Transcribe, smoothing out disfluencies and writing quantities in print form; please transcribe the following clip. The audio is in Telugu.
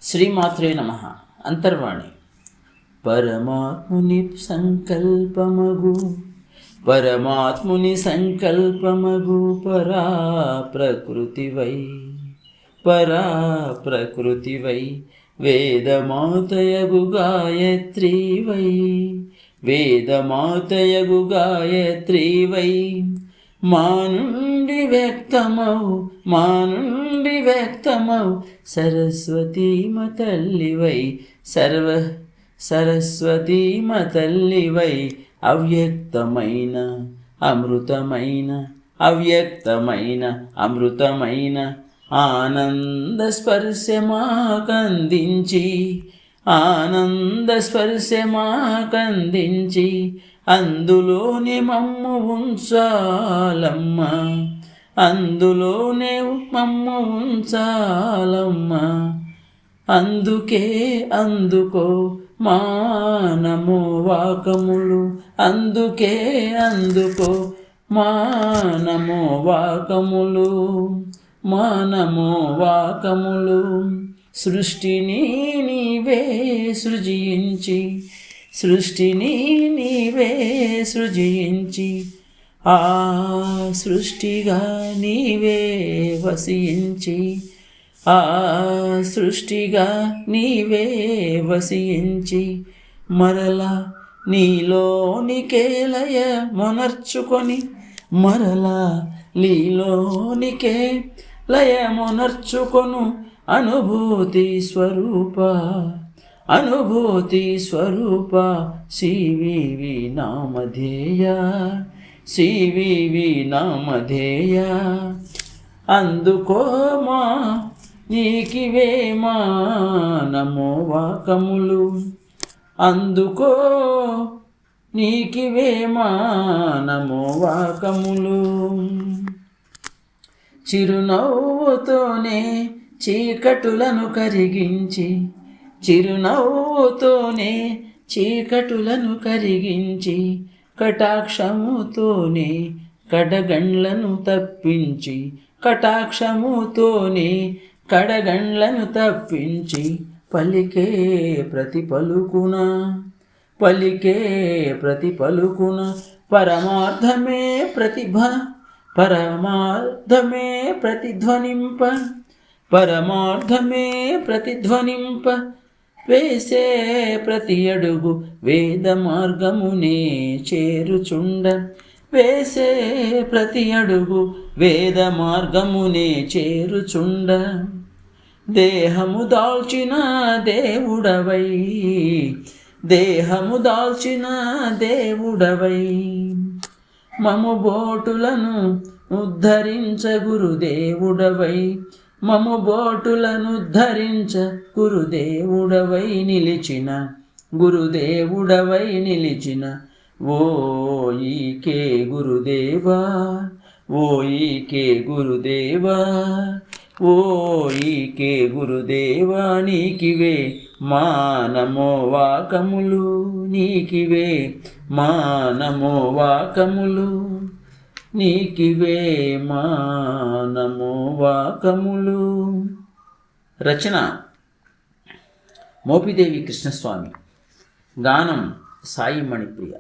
శ్రీమాత్రే నమః. అంతర్వాణి. పరమాత్ముని సంకల్పమగు పరా ప్రకృతివై వేదమాతయగు గాయత్రీవై మా నుండి వ్యక్తమౌ సరస్వతీమ తల్లివై అవ్యక్తమైన అమృతమైన ఆనంద స్పర్శమాకందించి అందులోనే మమ్ము ఉంచాలమ్మ. అందుకో మా నమో వాకములు, మా నమో వాకములు. సృష్టిని నీవే సృజించి ఆ సృష్టిగా నీవే వసించి మరలా నీలోనికే లయమొనర్చుకొను అనుభూతి స్వరూప సివివి నామధేయ. అందుకోమా నీకివే మా నమో వాకములు, అందుకో నీకివే మా నమో వాకములు. చిరునవ్వుతోనే చీకటులను కరిగించి కటాక్షముతోనే కడగండ్లను తప్పించి పలికే ప్రతి పలుకున పరమార్థమే ప్రతిధ్వనింప వేసే ప్రతి అడుగు వేద మార్గమునే చేరుచుండ. దేహము దాల్చిన దేవుడవై మము బోటులను ఉద్ధరించ గురుదేవుడవై నిలిచిన ఓ ఈకే గురుదేవా నీకివే మా నమో వాకములు. రచన మోపిదేవి కృష్ణస్వామి. గానం సాయి మణిప్రియ.